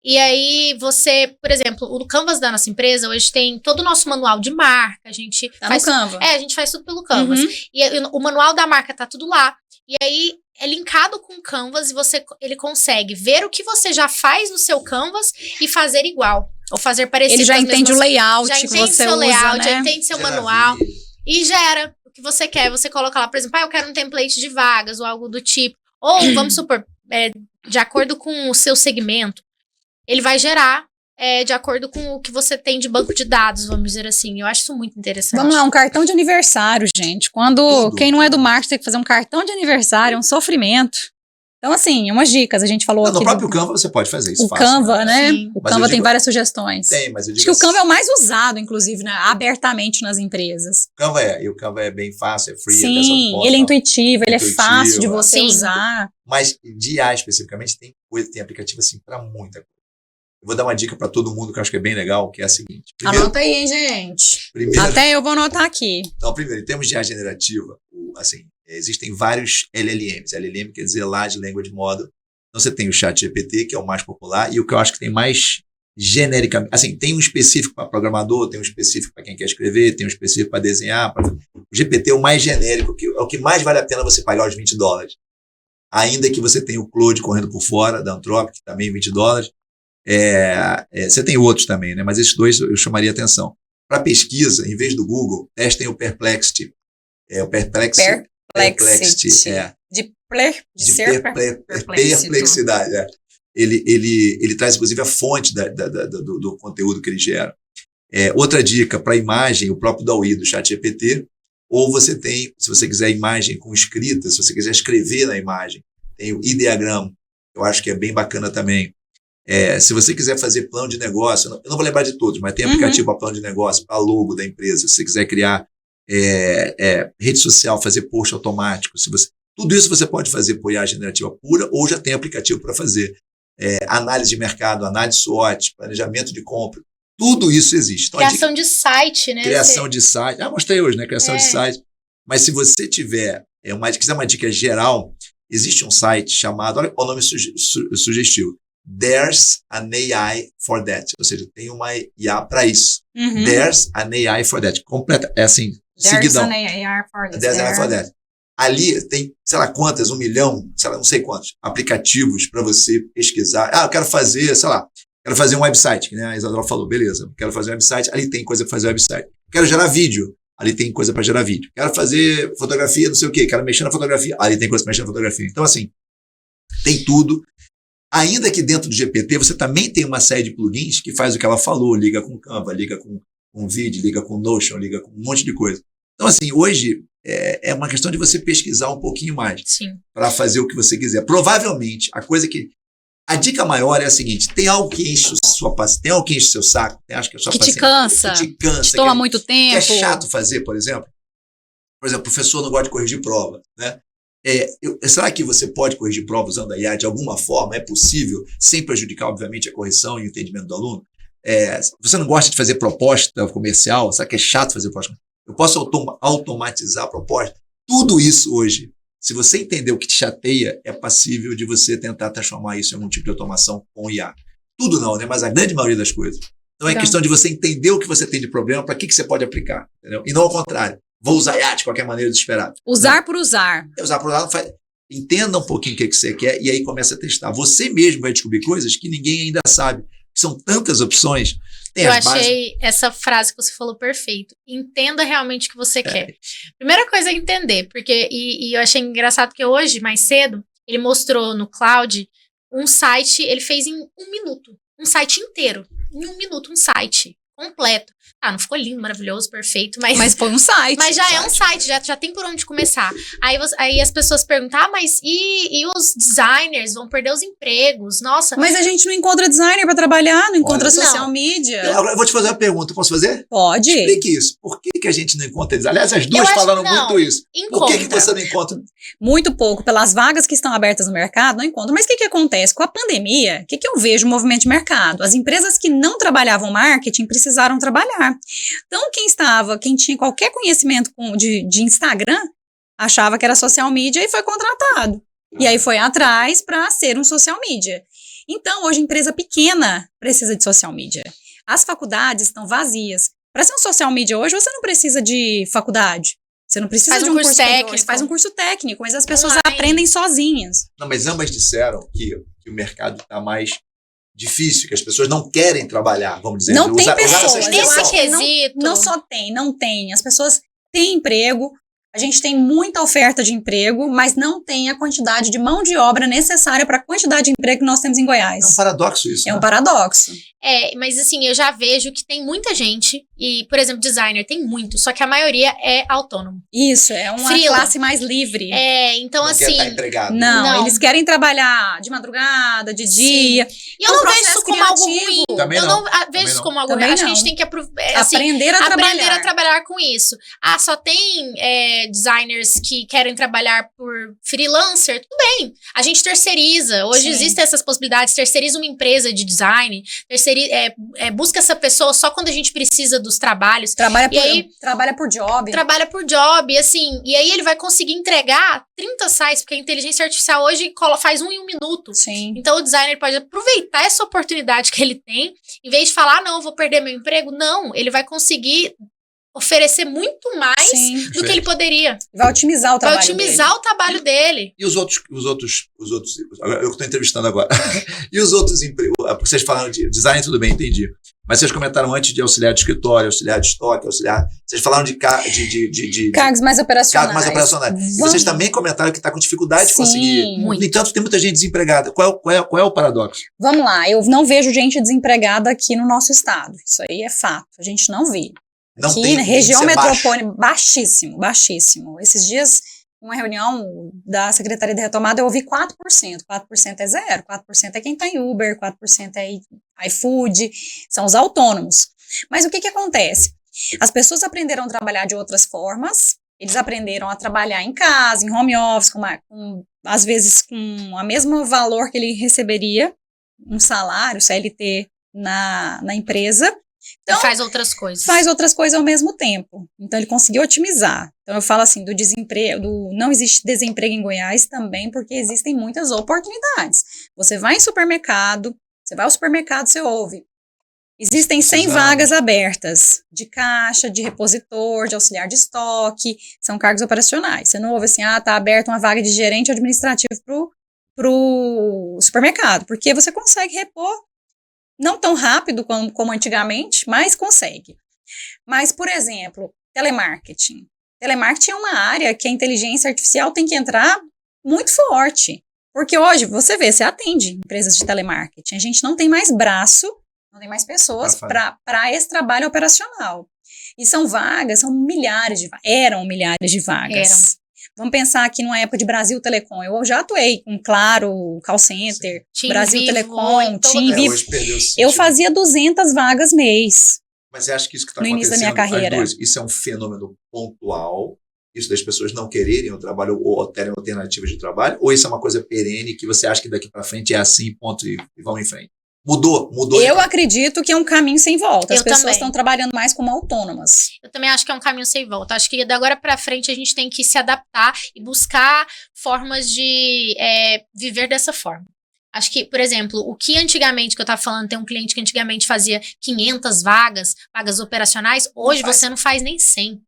E aí você, por exemplo, o Canvas da nossa empresa hoje tem todo o nosso manual de marca, a gente Tá no Canva. a gente faz tudo pelo Canvas. Uhum. E o manual da marca tá tudo lá. E aí é linkado com o Canvas e ele consegue ver o que você já faz no seu Canvas e fazer igual. Ou fazer parecido. Ele já entende o layout já que entende você seu usa, layout, né? já entende seu manual Maravilha. e gera o que você quer. Você coloca lá, por exemplo, eu quero um template de vagas ou algo do tipo. Ou, vamos supor, de acordo com o seu segmento, ele vai gerar de acordo com o que você tem de banco de dados, vamos dizer assim. Eu acho isso muito interessante. Vamos lá, um cartão de aniversário, gente. Quem não é do marketing tem que fazer um cartão de aniversário, é um sofrimento. Então, assim, umas dicas, a gente falou Não, no aqui. próprio Canva você pode fazer isso O fácil, Canva, né? Sim. O Mas Canva eu tem digo- várias sugestões. Tem, mas eu digo Acho que o assim, Canva é o mais usado, inclusive, né, abertamente nas empresas. e o Canva é bem fácil, é free, Sim, ele é intuitivo, ele é fácil de você Sim. usar. Mas de IA especificamente tem aplicativo assim para muita coisa. Eu vou dar uma dica para todo mundo que eu acho que é bem legal, que é a seguinte. Anota aí, hein, gente. Primeiro, Até eu vou anotar aqui. então, primeiro, em termos de IA generativa, assim, existem vários LLMs. LLM quer dizer Large Language Model. Então você tem o ChatGPT, que é o mais popular, e o que eu acho que tem mais genericamente, assim, tem um específico para programador, tem um específico para quem quer escrever, tem um específico para desenhar. O GPT é o mais genérico, que é o que mais vale a pena você pagar os $20. Ainda que você tenha o Claude correndo por fora, da Anthropic, também $20. Você tem outros também, né? Mas esses dois eu chamaria atenção. Para pesquisa, em vez do Google, testem o Perplexity. O Perplexity. Perplexidade. Ele traz, inclusive, a fonte do conteúdo que ele gera. Outra dica para imagem, o próprio DALL-E do ChatGPT, ou você tem, se você quiser imagem com escrita, se você quiser escrever na imagem, tem o Ideagram, eu acho que é bem bacana também. Se você quiser fazer plano de negócio, eu não vou lembrar de todos, mas tem aplicativo para plano de negócio, para logo da empresa, se você quiser criar rede social, fazer post automático, tudo isso você pode fazer por IA generativa pura ou já tem aplicativo para fazer. Análise de mercado, análise SWOT, planejamento de compra, tudo isso existe. Então, criação de site, né? Criação de site. Mostrei hoje, né? Criação de site. Mas se você tiver, quiser uma dica geral, existe um site chamado, olha o nome sugestivo, There's an AI for that. Ou seja, tem uma IA para isso. There's an AI for that. Completa, assim, seguidão. There's an AI for that. Ali tem, sei lá quantas, 1 milhão, sei lá, não sei quantos, aplicativos para você pesquisar. Eu quero fazer, sei lá, quero fazer um website, que né, a Isadora falou, beleza, quero fazer um website, ali tem coisa para fazer website. Quero gerar vídeo, ali tem coisa para gerar vídeo. Quero fazer fotografia, não sei o quê, quero mexer na fotografia, ali tem coisa para mexer na fotografia. Então, assim, tem tudo. Ainda que dentro do GPT, você também tem uma série de plugins que faz o que ela falou, liga com Canva, liga com Vídeo, liga com Notion, liga com um monte de coisa. Então, assim, hoje é uma questão de você pesquisar um pouquinho mais para fazer o que você quiser. Provavelmente, a dica maior é a seguinte: tem algo que enche sua paciência, tem algo que enche seu saco, que te cansa, que toma muito tempo, que é chato fazer, por exemplo. Por exemplo, o professor não gosta de corrigir prova, né? Será que você pode corrigir prova usando a IA de alguma forma? É possível, sem prejudicar, obviamente, a correção e o entendimento do aluno? Você não gosta de fazer proposta comercial? Será que é chato fazer proposta? Eu posso automatizar a proposta? Tudo isso hoje, se você entender o que te chateia, é passível de você tentar transformar isso em algum tipo de automação com IA. Tudo não, né? Mas a grande maioria das coisas. Então é questão de você entender o que você tem de problema, para que você pode aplicar. Entendeu? E não ao contrário. Vou usar IA de qualquer maneira desesperada. Usar por usar. Usar por usar. Entenda um pouquinho o que você quer e aí começa a testar. Você mesmo vai descobrir coisas que ninguém ainda sabe. São tantas opções. Eu achei essa frase que você falou perfeito. Entenda realmente o que você quer. Primeira coisa é entender, porque e eu achei engraçado que hoje, mais cedo, ele mostrou no Cloud um site, ele fez em 1 minuto. Um site inteiro. Em 1 minuto, um site completo. Não ficou lindo, maravilhoso, perfeito, mas foi um site. Mas já é um site, já tem por onde começar. Aí as pessoas perguntam, mas e os designers vão perder os empregos? Nossa. Mas a gente não encontra designer para trabalhar, não encontra social media. Agora eu vou te fazer uma pergunta, posso fazer? Pode. Explique isso. Por que que a gente não encontra eles? Aliás, as duas Eu acho falaram que não. muito isso. Por que Encontra. você não encontra? Muito pouco, pelas vagas que estão abertas no mercado, não encontro. Mas o que acontece? Com a pandemia, o que eu vejo no movimento de mercado? As empresas que não trabalhavam marketing precisaram trabalhar. Então, quem tinha qualquer conhecimento de Instagram, achava que era social media e foi contratado. E aí foi atrás para ser um social media. Então, hoje, empresa pequena precisa de social media. As faculdades estão vazias. Para ser um social media hoje, você não precisa de faculdade. Você não precisa de um curso técnico. Você faz um curso técnico, mas as pessoas aprendem sozinhas. Não, mas ambas disseram que o mercado está mais difícil, que as pessoas não querem trabalhar, vamos dizer. Não tem pessoas. Nesse quesito. Não tem. As pessoas têm emprego, a gente tem muita oferta de emprego, mas não tem a quantidade de mão de obra necessária para a quantidade de emprego que nós temos em Goiás. É um paradoxo isso, É um paradoxo. Mas assim, eu já vejo que tem muita gente, e, por exemplo, designer tem muito, só que a maioria é autônomo. Isso, é uma classe mais livre. Então não assim... quer estar empregado. Não, eles querem trabalhar de madrugada, de dia. E eu não vejo isso como algo ruim. Também eu não vejo isso como algo ruim. Acho que a gente tem que aprender a trabalhar com isso. Só tem designers que querem trabalhar por freelancer, tudo bem. A gente terceiriza. Hoje existem essas possibilidades. Terceiriza uma empresa de design, busca essa pessoa só quando a gente precisa dos trabalhos. Trabalha por job. Trabalha por job, assim. E aí ele vai conseguir entregar 30 sites, porque a inteligência artificial hoje faz 1 em 1 minuto. Sim. Então o designer pode aproveitar essa oportunidade que ele tem, em vez de falar, não, eu vou perder meu emprego. Não, ele vai conseguir oferecer muito mais do que ele poderia. Vai otimizar o trabalho dele. E os outros, eu estou entrevistando agora. E os outros empregos, porque vocês falaram de design, tudo bem, entendi. Mas vocês comentaram antes de auxiliar de escritório, auxiliar de estoque, vocês falaram de cargos mais operacionais. Cargos mais operacionais. E vocês também comentaram que está com dificuldade de conseguir. Muito. No entanto, tem muita gente desempregada. Qual é o paradoxo? Vamos lá, eu não vejo gente desempregada aqui no nosso estado. Isso aí é fato, a gente não vê. Não aqui tem, na região metropolitana, baixíssimo. Esses dias, uma reunião da Secretaria de Retomada, eu ouvi 4%. 4% é zero, 4% é quem está em Uber, 4% é iFood, são os autônomos. Mas o que acontece? As pessoas aprenderam a trabalhar de outras formas, eles aprenderam a trabalhar em casa, em home office, às vezes com o mesmo valor que ele receberia, um salário, CLT, na empresa. Então, faz outras coisas. Faz outras coisas ao mesmo tempo. Então, ele conseguiu otimizar. Então, eu falo assim, não existe desemprego em Goiás também porque existem muitas oportunidades. Você vai ao supermercado, você ouve. Existem 100 vagas abertas de caixa, de repositor, de auxiliar de estoque, são cargos operacionais. Você não ouve assim, tá aberta uma vaga de gerente administrativo pro supermercado, porque você consegue repor. Não tão rápido como antigamente, mas consegue. Mas, por exemplo, telemarketing. Telemarketing é uma área que a inteligência artificial tem que entrar muito forte. Porque hoje, você atende empresas de telemarketing. A gente não tem mais braço, não tem mais pessoas para esse trabalho operacional. E são milhares de vagas. Eram milhares de vagas. Vamos pensar aqui numa época de Brasil Telecom. Eu já atuei com Claro, Call Center, Brasil Telecom, TIM, Vivo. Eu fazia 200 vagas mês. Mas você acha que isso que está acontecendo no início da minha carreira, isso é um fenômeno pontual? Isso das pessoas não quererem o trabalho ou terem alternativas de trabalho? Ou isso é uma coisa perene que você acha que daqui para frente é assim, ponto, e vamos em frente? Mudou. Eu acredito que é um caminho sem volta. As pessoas estão trabalhando mais como autônomas. Eu também acho que é um caminho sem volta. Acho que da agora para frente a gente tem que se adaptar e buscar formas de viver dessa forma. Acho que, por exemplo, o que antigamente, que eu estava falando, tem um cliente que antigamente fazia 500 vagas operacionais, hoje você não faz nem 100.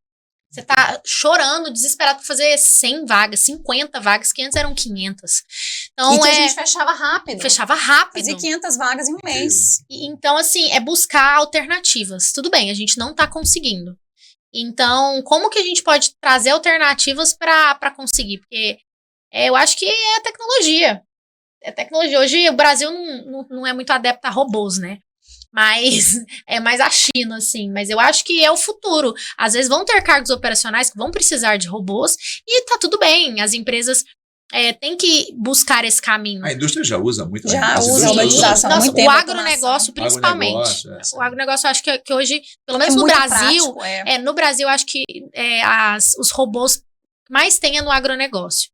Você tá chorando, desesperado para fazer 100 vagas, 50 vagas, que antes eram 500. Então, e que a gente fechava rápido. Fazia 500 vagas em um mês. Então, assim, é buscar alternativas. Tudo bem, a gente não tá conseguindo. Então, como que a gente pode trazer alternativas para conseguir? Porque eu acho que é a tecnologia. Hoje o Brasil não é muito adepto a robôs, né? Mas é mais a China, assim. Mas eu acho que é o futuro. Às vezes vão ter cargos operacionais que vão precisar de robôs e tá tudo bem. As empresas tem que buscar esse caminho. A indústria já usa muito. Já As usa a indústrias automatização. Nossa, muito tempo, o a agronegócio, principalmente. Agronegócio, O agronegócio, eu acho que hoje, pelo É menos no muito Brasil, prático, no Brasil, eu acho que os robôs mais tem no agronegócio.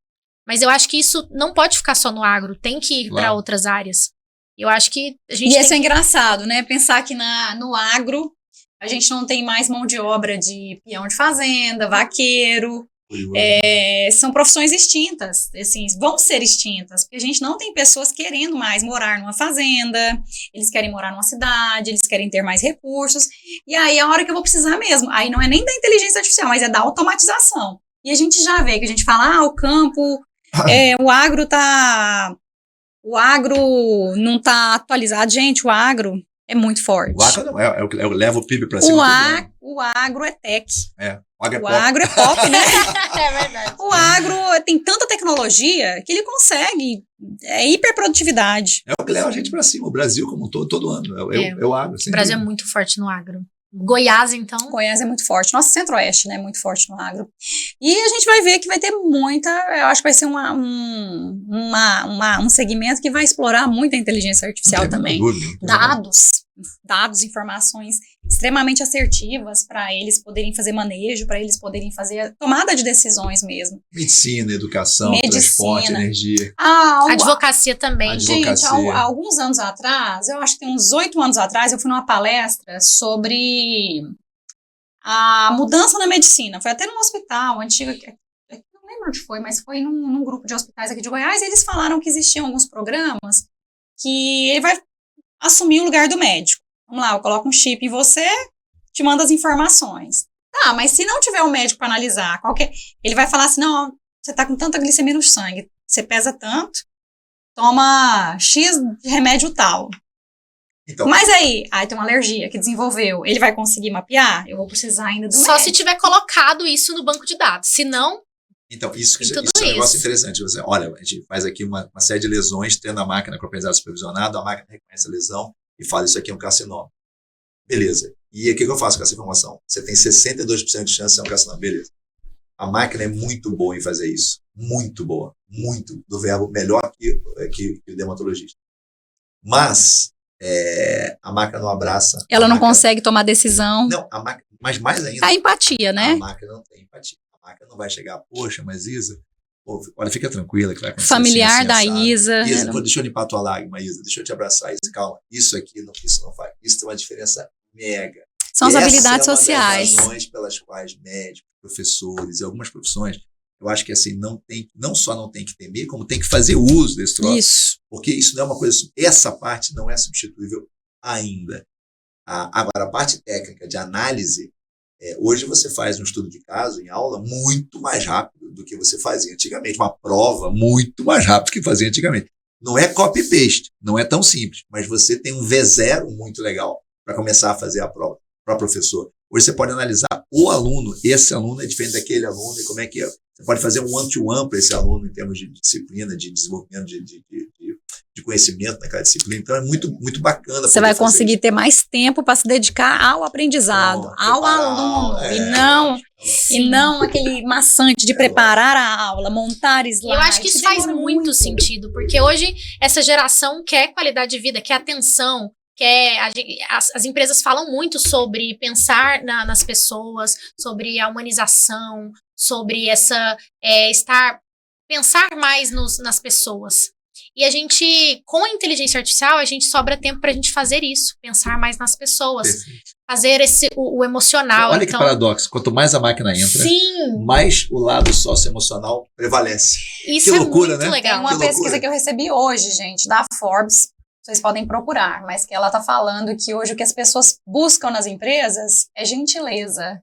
Mas eu acho que isso não pode ficar só no agro, tem que ir para Claro. outras áreas. Eu acho que a gente E tem isso é engraçado, né? Pensar que no agro a gente não tem mais mão de obra de peão de fazenda, vaqueiro. São profissões extintas, assim, vão ser extintas, porque a gente não tem pessoas querendo mais morar numa fazenda, eles querem morar numa cidade, eles querem ter mais recursos, e aí é a hora que eu vou precisar mesmo. Aí não é nem da inteligência artificial, mas é da automatização. E a gente já vê que a gente fala, o campo, o agro não está atualizado. Gente, o agro é muito forte. O agro não é o que leva o PIB para cima. O agro é tech. O agro é O pop. agro é pop, né? É verdade. O agro tem tanta tecnologia que ele consegue. É hiperprodutividade. É o que leva a gente para cima. O Brasil, como todo ano, é o agro. O Brasil é muito forte no agro. Goiás, então. Goiás é muito forte. Nosso centro-oeste, né, é muito forte no agro. E a gente vai ver que vai ter muita. Eu acho que vai ser um segmento que vai explorar muito a inteligência artificial também. Dados, informações extremamente assertivas para eles poderem fazer manejo, para eles poderem fazer tomada de decisões mesmo. Medicina, educação, transporte, energia. Advocacia também. Gente, há alguns anos atrás, eu acho que tem uns 8 anos atrás, eu fui numa palestra sobre a mudança na medicina. Foi até num hospital antigo, não lembro onde foi, mas foi num grupo de hospitais aqui de Goiás, e eles falaram que existiam alguns programas que ele vai assumir o lugar do médico. Vamos lá, eu coloco um chip em você, te mando as informações. Tá, mas se não tiver um médico para analisar, ele vai falar assim, não, você tá com tanta glicemia no sangue, você pesa tanto, toma X de remédio tal. Então, mas aí tem uma alergia que desenvolveu, ele vai conseguir mapear? Eu vou precisar ainda do Só médico. se tiver colocado isso no banco de dados, se não... Então, isso é um negócio interessante. Você, olha, a gente faz aqui uma série de lesões, tendo a máquina com aprendizado supervisionado, a máquina reconhece a lesão e fala, isso aqui é um carcinoma. Beleza. E o que eu faço com essa informação? Você tem 62% de chance de ser um carcinoma. Beleza. A máquina é muito boa em fazer isso. Muito boa. Muito. Do verbo melhor que o dermatologista. Mas a máquina não abraça. Ela não consegue tomar decisão. Não, a máquina, mas mais ainda. A empatia, né? A máquina não tem empatia. A máquina não vai chegar, poxa, mas Isa, olha, fica tranquila que vai acontecer. Familiar assim, da assado. Isa. Isa, deixa eu limpar a tua lágrima, Isa, deixa eu te abraçar, Isa, calma. Isso aqui, isso não faz. Isso tem uma diferença mega. São as habilidades sociais. Essa é uma das razões pelas quais médicos, professores e algumas profissões, eu acho que assim, não só não tem que temer, como tem que fazer uso desse troço. Isso. Porque isso não é uma coisa, essa parte não é substituível ainda. Agora, a parte técnica de análise, hoje você faz um estudo de caso em aula muito mais rápido do que você fazia antigamente. Uma prova muito mais rápido do que fazia antigamente. Não é copy-paste, não é tão simples, mas você tem um V0 muito legal para começar a fazer a prova para o professor. Hoje você pode analisar o aluno, esse aluno é diferente daquele aluno, e como é que é. Você pode fazer um one-to-one para esse aluno em termos de disciplina, de desenvolvimento de conhecimento naquela disciplina. Então, é muito, muito bacana. Você vai conseguir ter mais tempo para se dedicar ao aprendizado, ao aluno, e não aquele maçante de preparar a aula, montar slides. Eu acho que isso faz muito sentido, porque hoje essa geração quer qualidade de vida, quer atenção, as empresas falam muito sobre pensar nas pessoas, sobre a humanização, sobre pensar mais nas pessoas. E a gente, com a inteligência artificial, a gente sobra tempo pra gente fazer isso, pensar mais nas pessoas, fazer o emocional. Olha que paradoxo, quanto mais a máquina entra, mais o lado socioemocional prevalece. Isso que loucura, muito né? legal. Tem uma pesquisa que eu recebi hoje, gente, da Forbes, vocês podem procurar, mas que ela tá falando que hoje o que as pessoas buscam nas empresas é gentileza.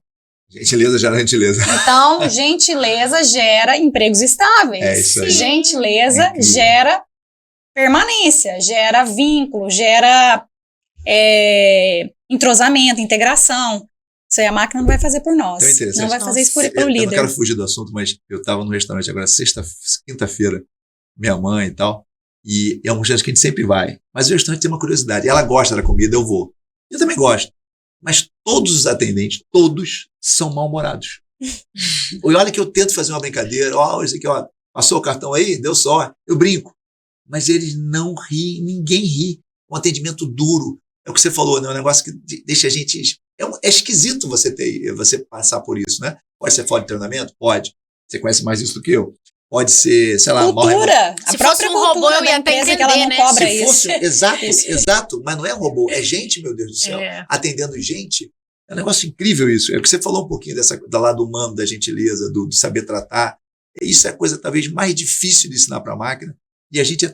Gentileza gera gentileza. Então, gentileza gera empregos estáveis. É isso aí. Gentileza gera permanência, gera vínculo, gera entrosamento, integração. Isso aí a máquina não vai fazer por nós. Então, não vai fazer isso pelo líder. Eu não quero fugir do assunto, mas eu estava no restaurante agora, quinta-feira, minha mãe e tal, e é um restaurante que a gente sempre vai. Mas o restaurante tem uma curiosidade. Ela gosta da comida, eu vou. Eu também gosto. Mas todos os atendentes, todos, são mal-humorados. Olha que eu tento fazer uma brincadeira. Isso aqui, Passou o cartão aí? Deu só. Eu brinco. Mas eles não riem, ninguém ri. Um atendimento duro. É o que você falou, né? Um negócio que deixa a gente... É esquisito você passar por isso, né? Pode ser fora de treinamento? Pode. Você conhece mais isso do que eu. Pode ser, sei lá... Cultura. Se fosse um robô, eu ia até entender, que ela não cobra Se isso. fosse, exato. Mas não é robô, é gente, meu Deus do céu. Atendendo gente. É um negócio incrível isso. É o que você falou um pouquinho do lado humano, da gentileza, do saber tratar. Isso é a coisa talvez mais difícil de ensinar para a máquina. E a gente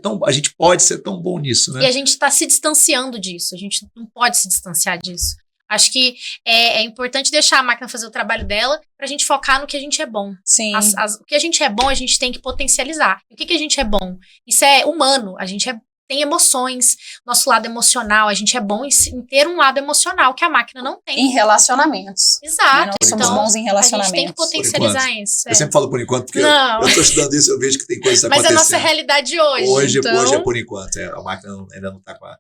pode ser tão bom nisso, né? E a gente está se distanciando disso. A gente não pode se distanciar disso. Acho que é importante deixar a máquina fazer o trabalho dela para a gente focar no que a gente é bom. Sim. O que a gente é bom, a gente tem que potencializar. E o que a gente é bom? Isso é humano. A gente tem emoções, nosso lado emocional. A gente é bom em ter um lado emocional que a máquina não tem. Em relacionamentos. Exato. Nós somos bons em relacionamentos. A gente tem que potencializar isso. Eu sempre falo por enquanto, porque eu estou estudando isso, eu vejo que tem coisas acontecendo. Mas é a nossa realidade hoje. Hoje então... é por enquanto. A máquina ainda não está com a...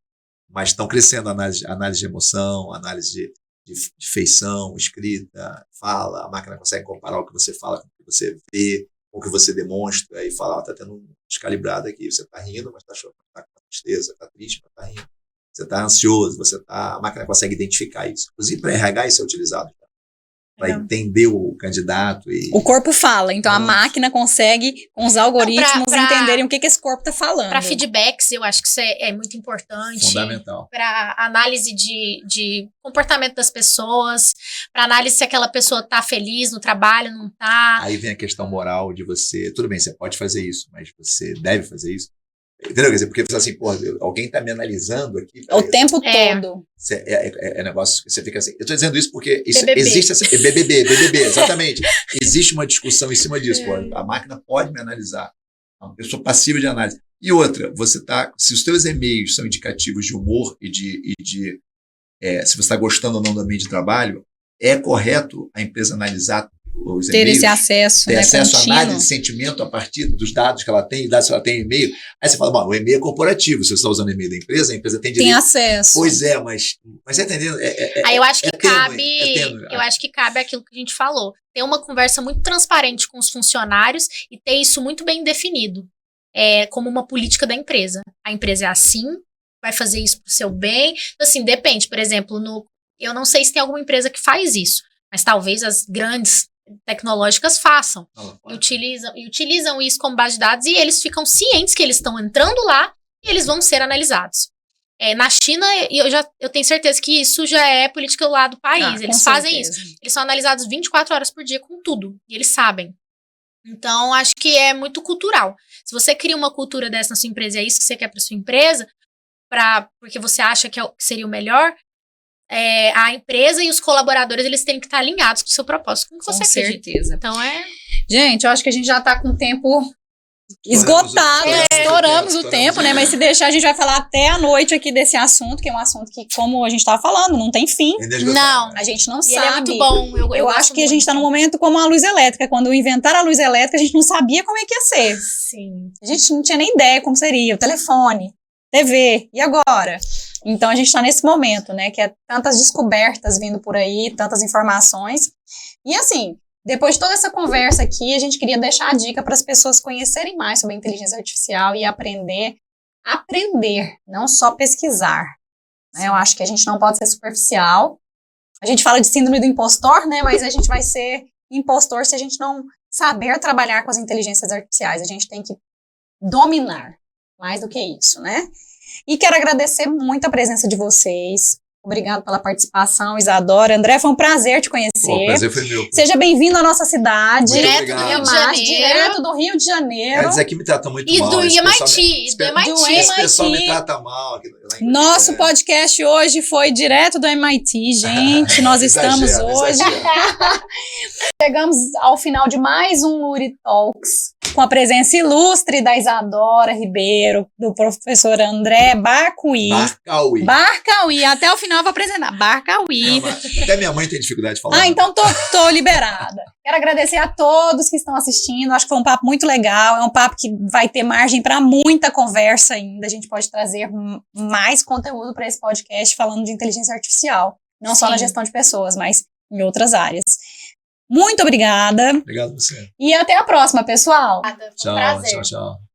Mas estão crescendo a análise de emoção, análise de feição, escrita, fala. A máquina consegue comparar o que você fala com o que você vê, com o que você demonstra, e falar, está tendo um descalibrado aqui. Você está rindo, mas está chorando, está com tristeza, está triste, mas está rindo. Você está ansioso, a máquina consegue identificar isso. Inclusive, para RH, isso é utilizado para entender o candidato. O corpo fala, então a máquina consegue, com os algoritmos, entenderem o que esse corpo está falando. Para feedbacks, eu acho que isso é muito importante. Fundamental. Para análise de comportamento das pessoas, para análise se aquela pessoa está feliz no trabalho, não está. Aí vem a questão moral de você, tudo bem, você pode fazer isso, mas você deve fazer isso. Entendeu? Quer dizer, porque você assim, pô, alguém está me analisando aqui. O tempo todo. É negócio que você fica assim. Eu estou dizendo isso porque BBB. Existe essa. BBB, exatamente. Existe uma discussão em cima disso. Pô, a máquina pode me analisar. Eu sou passivo de análise. E outra, se os seus e-mails são indicativos de humor e de se você está gostando ou não do ambiente de trabalho, é correto a empresa analisar os ter e-mails, esse acesso, ter acesso à contínuo. análise de sentimento a partir dos dados que ela tem, dados que ela tem em e-mail. Aí você fala, bom, o e-mail é corporativo, se você está usando o e-mail da empresa, a empresa tem direito. Tem acesso. Pois é, mas você está entendendo? Aí eu acho que tênue. Eu acho que cabe aquilo que a gente falou. Ter uma conversa muito transparente com os funcionários e ter isso muito bem definido. Como uma política da empresa. A empresa é assim, vai fazer isso para o seu bem. Assim, depende, por exemplo, eu não sei se tem alguma empresa que faz isso, mas talvez as grandes tecnológicas façem e utilizam isso como base de dados e eles ficam cientes que eles estão entrando lá e eles vão ser analisados. Na China, eu tenho certeza que isso já é política lá do país. Eles fazem isso. Eles são analisados 24 horas por dia com tudo. E eles sabem. Então, acho que é muito cultural. Se você cria uma cultura dessa na sua empresa e é isso que você quer para sua empresa, porque você acha que seria o melhor, a empresa e os colaboradores, eles têm que estar alinhados com o seu propósito, com o que você acredita. Com certeza. Então Gente, eu acho que a gente já está com o tempo esgotado. Estouramos o tempo, né? Mas se deixar, a gente vai falar até a noite aqui desse assunto, que é um assunto que, como a gente estava falando, não tem fim. Não. A gente não E sabe. ele é muito bom. Eu acho que a gente está num momento como a luz elétrica. Quando inventaram a luz elétrica, a gente não sabia como é que ia ser. Sim. A gente não tinha nem ideia como seria. O telefone, TV, e agora? Então, a gente está nesse momento, né? Que é tantas descobertas vindo por aí, tantas informações. E assim, depois de toda essa conversa aqui, a gente queria deixar a dica para as pessoas conhecerem mais sobre a inteligência artificial e aprender, não só pesquisar. Né? Eu acho que a gente não pode ser superficial. A gente fala de síndrome do impostor, né? Mas a gente vai ser impostor se a gente não saber trabalhar com as inteligências artificiais. A gente tem que dominar, mais do que isso, né? E quero agradecer muito a presença de vocês. Obrigado pela participação, Isadora. André, foi um prazer te conhecer. O prazer foi meu. Seja bem-vindo à nossa cidade. Direto do Rio de Janeiro. Direto do Rio de Janeiro. Eles aqui me tratam muito E mal. do Esse MIT. Esse pessoal me trata mal. Nosso podcast hoje foi direto do MIT, gente. Nós estamos hoje. Chegamos ao final de mais um Luri Talks, com a presença ilustre da Isadora Ribeiro, do professor André Barcauí. Barcauí. Até o final eu vou apresentar. Barcauí. Até minha mãe tem dificuldade de falar. Então tô liberada. Quero agradecer a todos que estão assistindo. Acho que foi um papo muito legal. É um papo que vai ter margem para muita conversa ainda. A gente pode trazer mais conteúdo para esse podcast falando de inteligência artificial. Não só na gestão de pessoas, mas em outras áreas. Muito obrigada. Obrigado a você. E até a próxima, pessoal. Foi um Tchau, prazer. tchau, tchau.